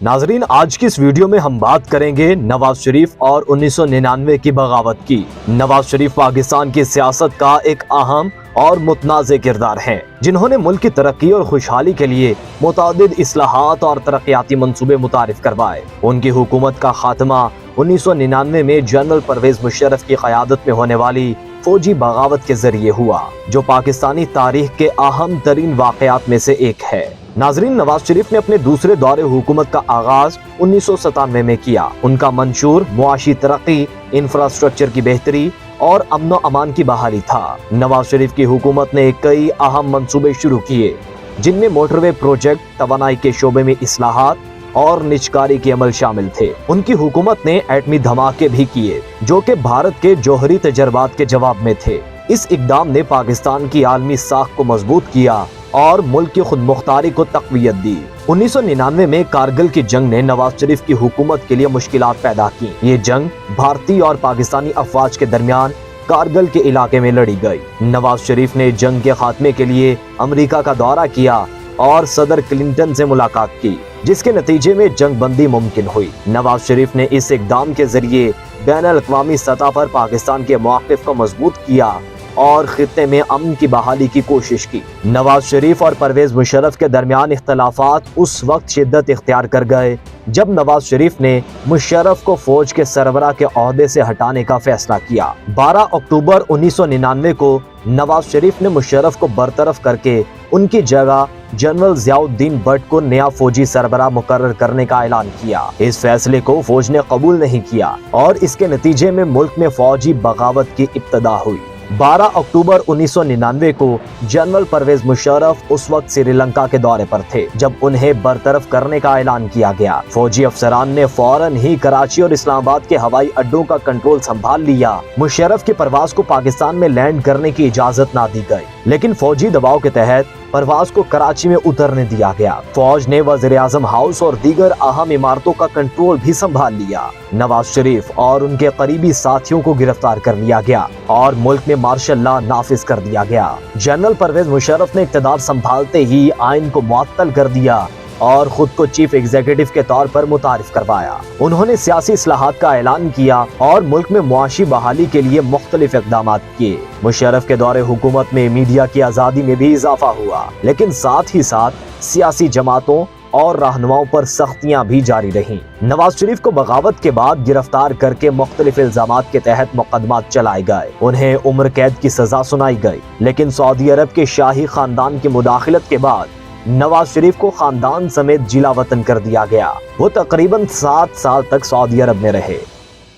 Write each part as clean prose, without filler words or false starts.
नाजरीन, आज की इस वीडियो में हम बात करेंगे नवाज शरीफ और 1999 की बगावत की। नवाज शरीफ पाकिस्तान की सियासत का एक अहम और मुतनाज़ किरदार हैं, जिन्होंने मुल्क की तरक्की और खुशहाली के लिए मुतअद्दिद इस्लाहात और तरक्याती मंसूबे मुतारिफ करवाए। उनकी हुकूमत का खात्मा 1999 में जनरल परवेज मुशर्रफ की क़यादत में होने वाली फौजी बगावत के जरिए हुआ, जो पाकिस्तानी तारीख के अहम तरीन वाक़यात में से एक है। नाजरीन, नवाज शरीफ ने अपने दूसरे दौरे हुकूमत का आगाज 1997 में किया। उनका मंशूर मुआशी तरक्की, इंफ्रास्ट्रक्चर की बेहतरी और अमन अमान की बहाली था। नवाज शरीफ की हुकूमत ने कई अहम मंसूबे शुरू किए, जिनमें मोटरवे प्रोजेक्ट, तवानाई के शोबे में इस्लाहात और निजकारी के अमल शामिल थे। उनकी हुकूमत ने एटमी धमाके भी किए, जो कि भारत के जौहरी तजर्बात के जवाब में थे। इस इक़दाम ने पाकिस्तान की आलमी साख को मजबूत किया और मुल्क की खुद मुख्तारी को तक़वियत दी। 1999 में कारगिल की जंग ने नवाज शरीफ की हुकूमत के लिए मुश्किलात पैदा की। ये जंग भारतीय और पाकिस्तानी अफवाज के दरमियान कारगिल के इलाके में लड़ी गई। नवाज शरीफ ने जंग के खात्मे के लिए अमेरिका का दौरा किया और सदर क्लिंटन से मुलाकात की, जिसके नतीजे में जंग बंदी मुमकिन हुई। नवाज शरीफ ने इस इक़दाम के जरिए बैनुल-अक़वामी सतह पर पाकिस्तान के मौक़िफ़ को मजबूत किया और खित्ते में अमन की बहाली की कोशिश की। नवाज शरीफ और परवेज मुशर्रफ के दरमियान इख्तलाफात उस वक्त शिद्दत इख्तियार कर गए जब नवाज शरीफ ने मुशर्रफ को फौज के सरबराह के ओहदे से हटाने का फैसला किया। 12 अक्टूबर 1999 को नवाज शरीफ ने मुशर्रफ को बरतरफ करके उनकी जगह जनरल ज़ियाउद्दीन भट्ट को नया फौजी सरबराह मुकर्रर करने का ऐलान किया। इस फैसले को फौज ने कबूल नहीं किया और इसके नतीजे में मुल्क में फौजी बगावत की इब्तिदा हुई। 12 अक्टूबर 1999 को जनरल परवेज मुशर्रफ उस वक्त श्रीलंका के दौरे पर थे, जब उन्हें बरतरफ करने का ऐलान किया गया। फौजी अफसरान ने फौरन ही कराची और इस्लामाबाद के हवाई अड्डों का कंट्रोल संभाल लिया। मुशर्रफ की परवाज को पाकिस्तान में लैंड करने की इजाजत ना दी गई, लेकिन फौजी दबाव के तहत परवाज को कराची में उतरने दिया गया। फौज ने वज़ीर-ए-आज़म हाउस और दीगर अहम इमारतों का कंट्रोल भी संभाल लिया। नवाज शरीफ और उनके करीबी साथियों को गिरफ्तार कर लिया गया और मुल्क में मार्शल लॉ नाफिज कर दिया गया। जनरल परवेज मुशर्रफ ने इक़्तिदार संभालते ही आइन को मुअत्तल कर दिया और खुद को चीफ एग्जीक्यूटिव के तौर पर मुतारिफ करवाया। उन्होंने सियासी इस्लाहात का ऐलान किया और मुल्क में मुआशी बहाली के लिए मुख्तलिफ इक़दामात किए। मुशर्रफ के दौरे हुकूमत में मीडिया की आज़ादी में भी इजाफा हुआ, लेकिन साथ ही साथ सियासी जमातों और रहनुमाओं पर सख्तियां भी जारी रहीं। नवाज शरीफ को बगावत के बाद गिरफ्तार करके मुख्तलिफ इल्जामात के तहत मुकदमात चलाए गए। उन्हें उम्र कैद की सजा सुनाई गई, लेकिन सऊदी अरब के शाही खानदान की मुदाखलत के बाद नवाज शरीफ को खानदान समेत जिला वतन कर दिया गया। वो तकरीबन 7 साल तक सऊदी अरब में रहे।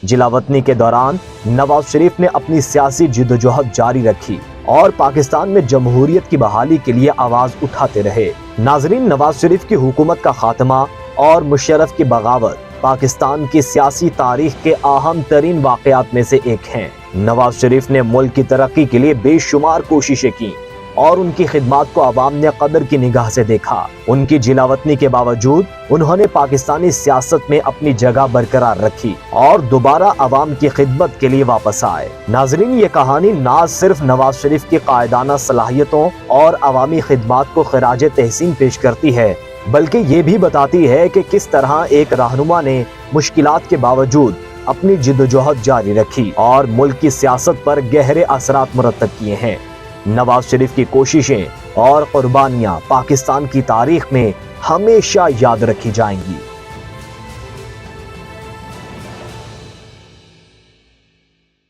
जिला वतनी के दौरान नवाज शरीफ ने अपनी सियासी जिद्दोजहद जारी रखी और पाकिस्तान में जमहूरियत की बहाली के लिए आवाज उठाते रहे। नाजरीन, नवाज शरीफ की हुकूमत का खात्मा और मुशर्रफ की बगावत पाकिस्तान की सियासी तारीख के अहम तरीन वाक़यात में से एक हैं। नवाज शरीफ ने मुल्क की तरक्की के लिए बेशुमार कोशिशें की और उनकी खिदमत को अवाम ने कदर की निगाह से देखा। उनकी जिलावतनी के बावजूद उन्होंने पाकिस्तानी सियासत में अपनी जगह बरकरार रखी और दोबारा अवाम की खिदमत के लिए वापस आए। नाजरीन, ये कहानी न सिर्फ नवाज शरीफ की कायदाना सलाहियतों और अवामी खिदमत को खिराज तहसीन पेश करती है, बल्कि ये भी बताती है कि किस तरह एक रहनुमा ने मुश्किलात के बावजूद अपनी जिद्दोजहद जारी रखी और मुल्क की सियासत पर गहरे असरात मुरतब किए हैं। नवाज शरीफ की कोशिशें और कुर्बानियां पाकिस्तान की तारीख में हमेशा याद रखी जाएंगी।